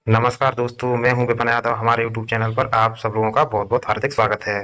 नमस्कार दोस्तों, मैं हूं विपिन यादव। हमारे यूट्यूब चैनल पर आप सब लोगों का बहुत बहुत हार्दिक स्वागत है।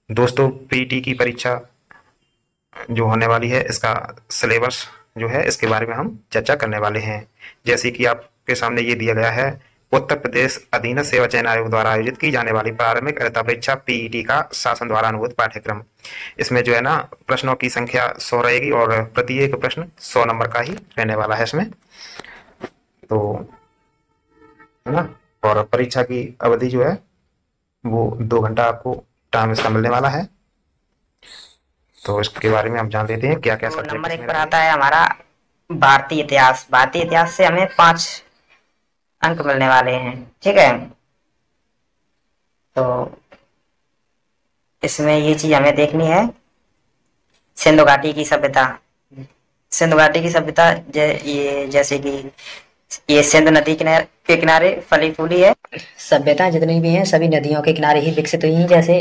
दोस्तों, पीटी की परीक्षा जो होने वाली है, इसका सिलेबस जो है, इसके बारे में हम चर्चा करने वाले हैं। जैसे कि आपके सामने ये दिया गया है, उत्तर प्रदेश अधीनस्थ सेवा चयन आयोग द्वारा आयोजित की जाने वाली प्रारंभिक अर्हता परीक्षा पीईटी का शासन द्वारा अनुमोदित पाठ्यक्रम। इसमें जो है ना, प्रश्नों की संख्या 100 रहेगी और प्रत्येक प्रश्न 100 नंबर का ही रहने वाला है इसमें। तो है ना, और परीक्षा की अवधि जो है वो 2 घंटा आपको टाइम इसका मिलने वाला है। तो इसके बारे में हम जान लेते हैं क्या क्या तो सब्जेक्ट नंबर इसमें एक पर रहेंगे। आता है हमारा भारतीय इतिहास। भारतीय इतिहास से हमें 5 अंक मिलने वाले हैं। ठीक है, तो इसमें ये चीज हमें देखनी है, सिंधु घाटी की सभ्यता। सिंधु घाटी की सभ्यता ये जैसे कि ये सिंधु नदी के किनारे फली फूली है। सभ्यता जितनी भी हैं सभी नदियों के किनारे ही विकसित हुई हैं। जैसे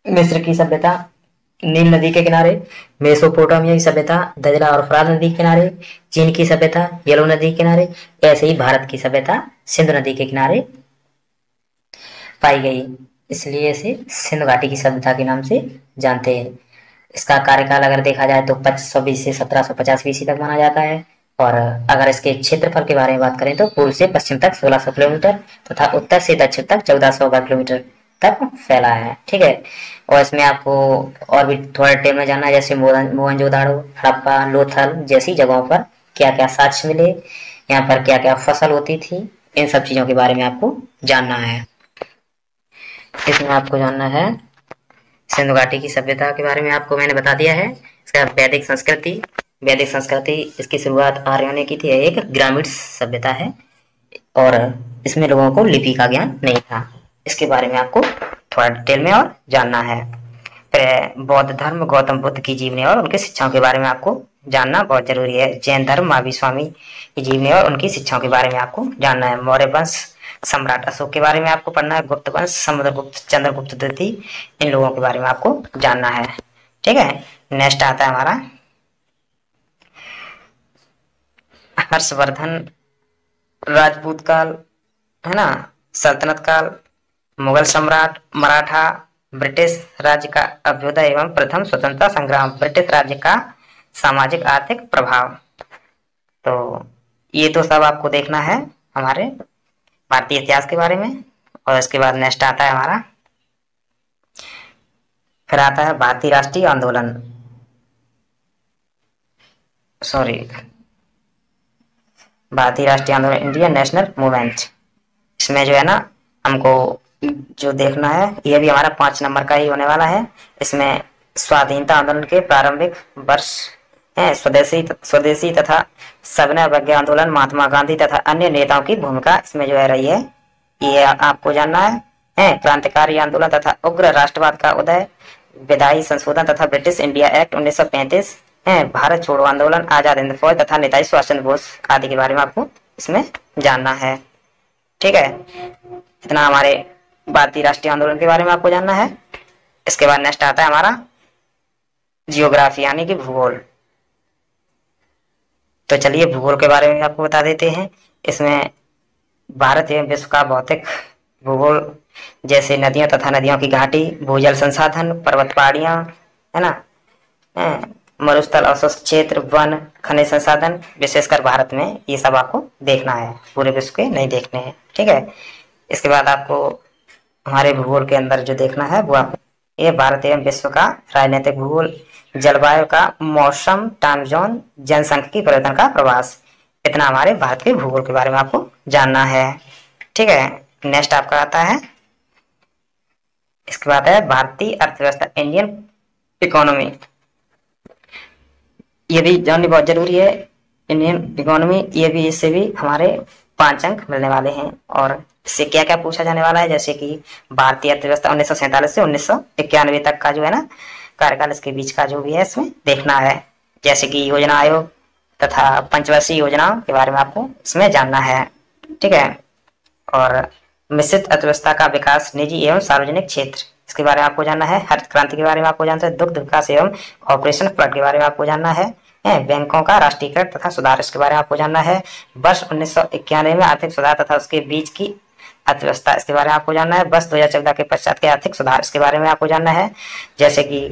मिस्र की सभ्यता नील नदी के किनारे, मेसोपोटामिया की सभ्यता दजला और फरात नदी के किनारे, चीन की सभ्यता येलो नदी के किनारे, ऐसे ही भारत की सभ्यता सिंधु नदी के किनारे पाई गई। इसलिए इसे सिंधु घाटी की सभ्यता के नाम से जानते हैं। इसका कार्यकाल अगर देखा जाए तो 2520 से 1750 बीसी तक माना जाता है। और अगर इसके क्षेत्रफल के बारे में बात करें तो पूर्व से पश्चिम तक 1600 किलोमीटर तथा उत्तर से दक्षिण तक 1400 किलोमीटर तक फैला है। ठीक है, और इसमें आपको और भी थोड़ा डिटेल में जानना है, जैसे मोहनजोदाड़ो, हड़प्पा, लोथल जैसी जगहों पर क्या क्या साक्ष्य मिले, यहाँ पर क्या क्या फसल होती थी, इन सब चीजों के बारे में आपको जानना है। इसमें आपको जानना है सिंधु घाटी की सभ्यता के बारे में आपको मैंने बता दिया है। इसका वैदिक संस्कृति, वैदिक संस्कृति इसकी शुरुआत आर्यों ने की थी। एक ग्रामीण सभ्यता है और इसमें लोगों को लिपि का ज्ञान नहीं था। इसके बारे में आपको थोड़ा डिटेल में और जानना है। फिर बौद्ध धर्म, गौतम बुद्ध की जीवनी और उनकी शिक्षाओं के बारे में आपको जानना बहुत जरूरी है। जैन धर्म, महावीर स्वामी की जीवनी और उनकी शिक्षाओं के बारे में आपको जानना है। मौर्य वंश, सम्राट अशोक के बारे में आपको पढ़ना है। गुप्त वंश, समुद्रगुप्त, चंद्रगुप्त द्वितीय, इन लोगों के बारे में आपको जानना है। ठीक है, नेक्स्ट आता है हमारा हर्षवर्धन, राजपूत काल, है ना, सल्तनत काल, मुगल सम्राट, मराठा, ब्रिटिश राज्य का अभ्युदय एवं प्रथम स्वतंत्रता संग्राम, ब्रिटिश राज्य का सामाजिक आर्थिक प्रभाव। तो ये तो सब आपको देखना है हमारे भारतीय इतिहास के बारे में। और इसके बाद नेक्स्ट आता है हमारा, फिर आता है भारतीय राष्ट्रीय आंदोलन, सॉरी, भारतीय राष्ट्रीय आंदोलन, इंडियन नेशनल मूवमेंट। इसमें जो है ना, हमको जो देखना है ये भी हमारा 5 नंबर का ही होने वाला है। इसमें स्वाधीनता आंदोलन के प्रारंभिक वर्ष है, स्वदेशी स्वदेशी तथा सविनय अवज्ञा आंदोलन, महात्मा गांधी तथा अन्य नेताओं की भूमिका इसमें जो है रही है, ये आपको जानना है। क्रांतिकारी आंदोलन तथा उग्र राष्ट्रवाद का उदय, विधायी संशोधन तथा ब्रिटिश इंडिया एक्ट 1935 है, भारत छोड़ो आंदोलन, आजाद हिंद फौज तथा नेताजी सुभाष चंद्र बोस आदि के बारे में आपको इसमें जानना है। ठीक है, इतना हमारे भारतीय राष्ट्रीय आंदोलन के बारे में आपको जानना है। इसके बाद नेक्स्ट आता है हमारा जियोग्राफी यानी कि भूगोल। तो चलिए भूगोल के बारे में आपको बता देते हैं। इसमें भारत एवं विश्व का भौतिक भूगोल, जैसे नदियों तथा नदियों की घाटी, भूजल संसाधन, पर्वत पहाड़ियां, है ना, मरुस्थल, अवशोष क्षेत्र, वन, खनिज संसाधन, विशेषकर भारत में ये सब आपको देखना है, पूरे विश्व के नहीं देखने हैं। ठीक है, इसके बाद आपको हमारे भूगोल के अंदर जो देखना है वो आप, ये भारत एवं विश्व का राजनीतिक भूगोल, जलवायु का मौसम, टाइम जोन, जनसंख्यिकी परिवर्तन का प्रवास, इतना हमारे भारत के भूगोल के बारे में आपको जानना है। ठीक है, नेक्स्ट आपका आता है, इसके बाद है भारतीय अर्थव्यवस्था, इंडियन इकोनॉमी। ये भी जाननी बहुत जरूरी है, इंडियन इकोनॉमी। ये भी, इससे भी हमारे 5 अंक मिलने वाले हैं। और इससे क्या क्या पूछा जाने वाला है, जैसे कि भारतीय अर्थव्यवस्था 1947 से 1991 तक का जो है ना कार्यकाल, इसके बीच का जो भी है इसमें देखना है। जैसे कि योजना आयोग तथा पंचवर्षीय योजनाओं के बारे में आपको इसमें जानना है। ठीक है, और मिश्रित अर्थव्यवस्था का विकास, निजी एवं सार्वजनिक क्षेत्र, इसके बारे में आपको जानना है। हरित क्रांति के बारे में आपको जानना है। दुग्ध विकास एवं ऑपरेशन फ्लड के बारे में आपको जानना है। है। बैंकों का राष्ट्रीयकरण तथा सुधार, इसके बारे में आपको जानना है। वर्ष 1991 में आर्थिक सुधार तथा उसके बीच की अर्थव्यवस्था, इसके बारे में आपको जानना है। वर्ष 2014 के पश्चात के आर्थिक सुधार, इसके बारे में आपको जानना है। जैसे कि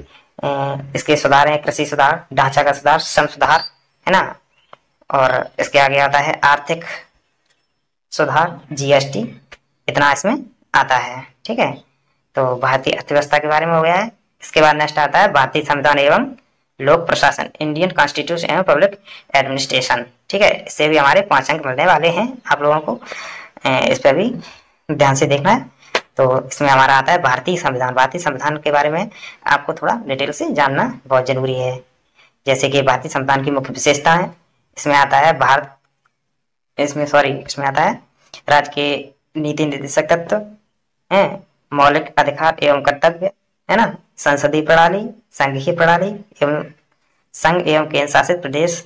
इसके सुधार हैं कृषि सुधार, ढांचागत सुधार, श्रम सुधार, है ना। और इसके आगे आता है आर्थिक सुधार, जीएसटी, इतना इसमें आता है। ठीक है, तो भारतीय अर्थव्यवस्था के बारे में हो गया है। इसके बाद नेक्स्ट आता है भारतीय संविधान एवं लोक प्रशासन, इंडियन कॉन्स्टिट्यूशन एवं पब्लिक एडमिनिस्ट्रेशन। ठीक है, इससे भी हमारे 5 अंक मिलने वाले हैं आप लोगों को, इस पर भी ध्यान से देखना है। तो इसमें हमारा आता है भारतीय संविधान। भारतीय संविधान के बारे में आपको थोड़ा डिटेल से जानना बहुत जरूरी है। जैसे कि भारतीय संविधान की मुख्य विशेषता है, इसमें आता है इसमें आता है राज्य के नीति निर्देशक तत्व है, मौलिक अधिकार एवं कर्तव्य, है ना, संसदीय प्रणाली, संघीय प्रणाली एवं संघ एवं केंद्र शासित प्रदेश,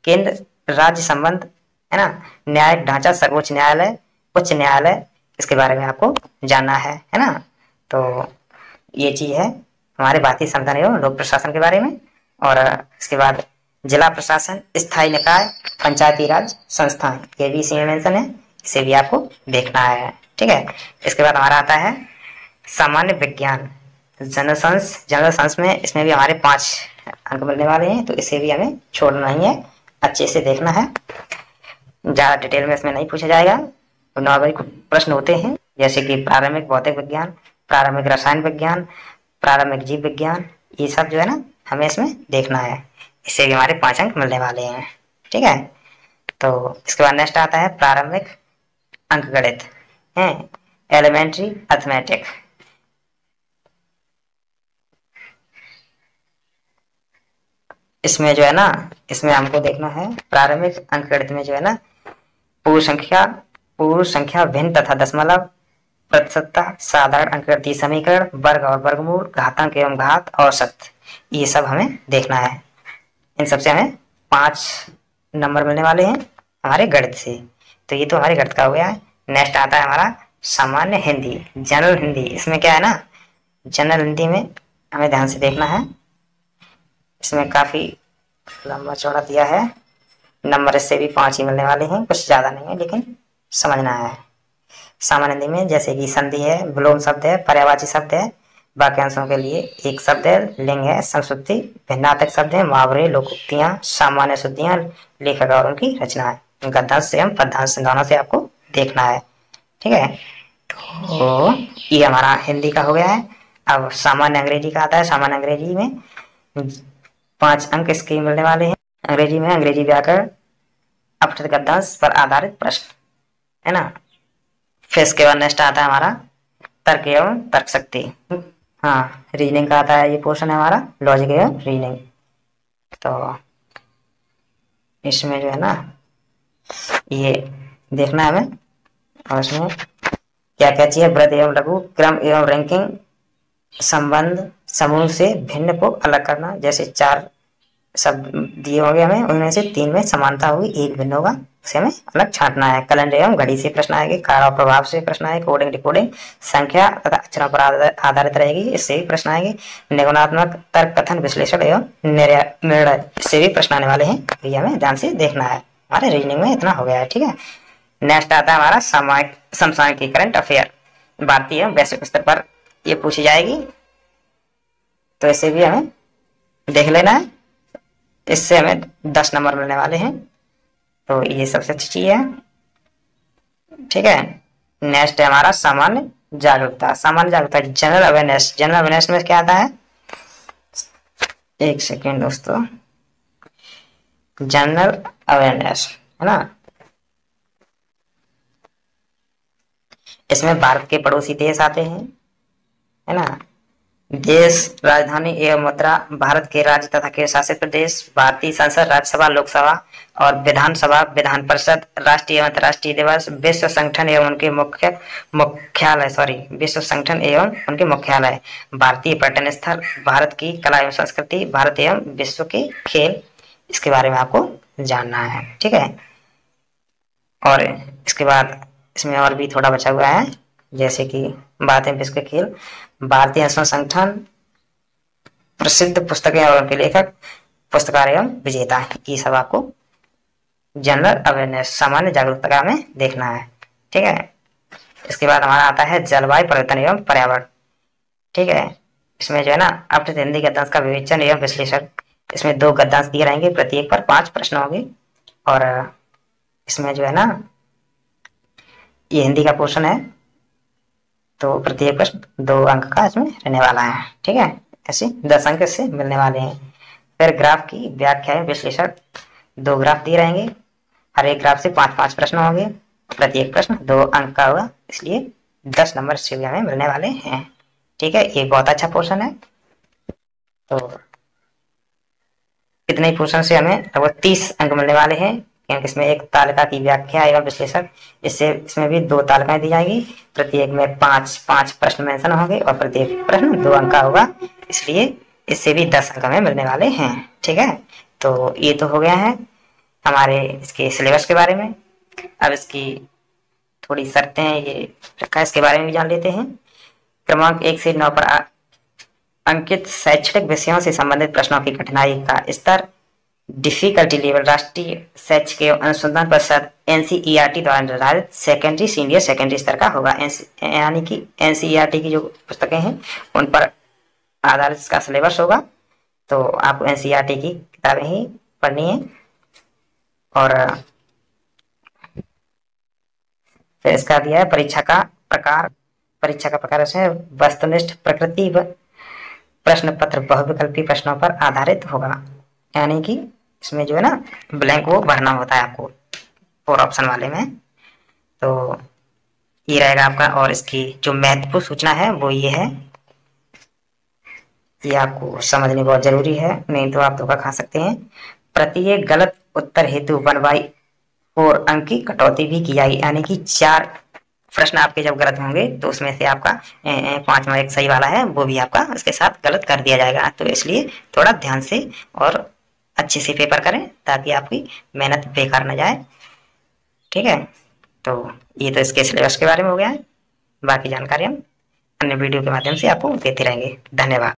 केंद्र राज्य संबंध, है ना, न्यायिक ढांचा, सर्वोच्च न्यायालय, उच्च न्यायालय, इसके बारे में आपको जानना है ना। तो ये चीज है हमारे भारतीय संविधान एवं लोक प्रशासन के बारे में। और इसके बाद जिला प्रशासन, स्थायी निकाय, पंचायती राज संस्थाएं, ये भी इसी में मेंशन है, इसे भी आपको देखना है। ठीक है, इसके बाद हमारा आता है सामान्य विज्ञान, जनरल साइंस में इसमें भी हमारे 5 अंक मिलने वाले हैं, तो इसे भी हमें छोड़ना नहीं है, अच्छे से देखना है। ज़्यादा डिटेल में इसमें नहीं पूछा जाएगा, तो नॉर्मली प्रश्न होते हैं जैसे कि प्रारंभिक भौतिक विज्ञान, प्रारंभिक रसायन विज्ञान, प्रारंभिक जीव विज्ञान, ये सब जो है ना हमें इसमें देखना है, इससे भी हमारे 5 अंक मिलने वाले हैं। ठीक है, तो इसके बाद नेक्स्ट आता है प्रारंभिक अंकगणित है, एलिमेंट्री अर्थमेटिक। इसमें जो है ना, इसमें हमको देखना है प्रारंभिक अंकगणित में जो है ना पूर्ण संख्या, भिन्न तथा दशमलव, प्रतिशतता, साधारण अंकगणितीय समीकरण, वर्ग और वर्गमूल, घातांक एवं घात, औसत, ये सब हमें देखना है। इन सबसे हमें 5 नंबर मिलने वाले हैं हमारे गणित से। तो ये तो हमारे गणित का हो गया है। नेक्स्ट आता है हमारा सामान्य हिंदी, जनरल हिंदी। इसमें क्या है ना, जनरल हिंदी में हमें ध्यान से देखना है, इसमें काफी लंबा चौड़ा दिया है, नंबर इससे भी 5 ही मिलने वाले हैं, कुछ ज्यादा नहीं है लेकिन समझना है। सामान्य हिंदी में जैसे कि संधि है, विलोम शब्द है, पर्यायवाची शब्द है, वाक्यांशों के लिए एक शब्द है, लिंग है, संस्कृति, भिन्नार्थक शब्द है, मुहावरे, लोकोक्तियां, सामान्य शुद्धियां, लेखक और उनकी रचनाएं, गद्यांश एवं पद्यांश दोनों से आपको देखना है। ठीक है, तो ये हमारा हिंदी का हो गया है। अब सामान्य अंग्रेजी का आता है। सामान्य अंग्रेजी में 5 अंक इसके मिलने वाले हैं। अंग्रेजी में अंग्रेजी व्याकरण, अपठित गद्यांश पर आधारित प्रश्न, है ना। फिर इसके बाद नेक्स्ट आता है हमारा तर्क एवं तर्क शक्ति, हाँ, रीजनिंग का आता है, ये पोर्शन है हमारा लॉजिक एवं रीजनिंग। तो इसमें जो है ना ये देखना है हमें, और इसमें क्या क्या चाहिए, वृद्धि एवं लघु, क्रम एवं रैंकिंग, संबंध, समूह से भिन्न को अलग करना, जैसे 4 शब्द दिए होंगे हमें, उनमें से 3 में समानता होगी, 1 भिन्न होगा, उसे हमें अलग छांटना है। कैलेंडर एवं घड़ी से प्रश्न आएंगे, कारण और प्रभाव से प्रश्न आएंगे, कोडिंग डिकोडिंग, संख्या तथा अक्षरों पर आधारित रहेगी, इससे भी प्रश्न आएंगे। निगमनात्मक तर्क, कथन, विश्लेषण एवं निर्णय, इससे भी प्रश्न आने वाले हैं, तो ये हमें ध्यान से देखना है। हमारे रीजनिंग में इतना हो गया है। ठीक है, नेक्स्ट आता है हमारा समसामयिक की करंट अफेयर, भारतीय एवं वैश्विक स्तर पर ये पूछी जाएगी, तो इसे भी हमें देख लेना है, इससे हमें 10 नंबर मिलने वाले हैं, तो ये सबसे अच्छी चीज है। ठीक है, नेक्स्ट है हमारा सामान्य जागरूकता। सामान्य जागरूकता, जनरल अवेयरनेस। जनरल अवेयरनेस में क्या आता है, एक सेकेंड दोस्तों, जनरल अवेयरनेस है ना, इसमें भारत के पड़ोसी देश आते हैं, है ना, देश, राजधानी एवं मुद्रा, भारत के राज्य तथा केंद्र शासित प्रदेश, भारतीय संसद, राज्यसभा, लोकसभा और विधानसभा, विधान परिषद, राष्ट्रीय एवं अंतर्राष्ट्रीय दिवस, विश्व संगठन एवं उनके विश्व संगठन एवं उनके मुख्यालय, भारतीय पर्यटन स्थल, भारत की कला एवं संस्कृति, भारत एवं विश्व के खेल, इसके बारे में आपको जानना है। ठीक है, और इसके बाद इसमें और भी थोड़ा बचा हुआ है, जैसे कि बात है विश्व के खेल, भारतीय संगठन, प्रसिद्ध पुस्तकें और उनके लेखक, पुरस्कार एवं विजेता, ये सब आपको जनरल अवेयरनेस, सामान्य जागरूकता में देखना है। ठीक है, इसके बाद हमारा आता है जलवायु परिवर्तन एवं पर्यावरण। ठीक है, इसमें जो है ना अपठित हिंदी गद्यांश का विवेचन एवं विश्लेषण, इसमें 2 गद्यांश दिए रहेंगे, प्रत्येक पर 5 प्रश्न होंगे। और इसमें जो है ना ये हिंदी का पोर्शन है, तो प्रत्येक प्रश्न 2 अंक का इसमें रहने वाला है। ठीक है, ऐसे 10 अंक इससे मिलने वाले हैं। फिर ग्राफ की व्याख्या एवं विश्लेषण, 2 ग्राफ दिए रहेंगे, हर एक ग्राफ से 5-5 प्रश्न होंगे, प्रत्येक प्रश्न 2 अंक का होगा, इसलिए 10 नंबर से भी हमें मिलने वाले हैं। ठीक है, ये बहुत अच्छा पोर्शन है। तो इतने ही पोर्शन से हमें लगभग 30 अंक मिलने वाले हैं, क्योंकि इसमें एक तालिका की व्याख्या एवं विश्लेषण, इसमें भी 2 तालिकाएं दी जाएंगी, प्रत्येक में 5-5 प्रश्न मेंशन होंगे और प्रत्येक प्रश्न 2 अंक का होगा, इसलिए इससे भी 10 अंक हमें मिलने वाले हैं। ठीक है, तो ये तो हो गया है हमारे इसके सिलेबस के बारे में। अब इसकी थोड़ी शर्तें ये रखा है, इसके बारे में भी जान लेते हैं। क्रमांक 1 से 9 पर अंकित शैक्षणिक विषयों से संबंधित प्रश्नों की कठिनाई का स्तर, डिफिकल्टी लेवल राष्ट्रीय शैक्षिक एवं अनुसंधान परिषद एनसीईआरटी द्वारा निर्धारित सेकेंडरी, सीनियर सेकेंडरी स्तर का होगा। यानी कि एनसीईआरटी की जो पुस्तकें हैं उन पर आधारित इसका सिलेबस होगा, तो आपको एनसीईआरटी की किताबें ही पढ़नी है। और फिर इसका दिया है परीक्षा का प्रकार। परीक्षा का प्रकार है वस्तुनिष्ठ प्रकृति व प्रश्न पत्र बहुविकल्पी प्रश्नों पर आधारित होगा, यानी कि इसमें जो है ना ब्लैंक वो भरना होता है आपको 4 ऑप्शन वाले में। तो ये रहेगा आपका। और इसकी जो महत्वपूर्ण सूचना है वो ये है, ये आपको समझनी बहुत जरूरी है, नहीं तो आप धोखा खा सकते हैं। प्रत्येक गलत उत्तर हेतु 1/4 अंक की कटौती भी की जाएगी, यानी कि 4 प्रश्न आपके जब गलत होंगे तो उसमें से आपका 5वां एक सही वाला है वो भी आपका उसके साथ गलत कर दिया जाएगा। तो इसलिए थोड़ा ध्यान से और अच्छे से पेपर करें, ताकि आपकी मेहनत बेकार न जाए। ठीक है, तो ये तो इसके सिलेबस के बारे में हो गया है। बाकी जानकारी हम अन्य वीडियो के माध्यम से आपको देते रहेंगे। धन्यवाद।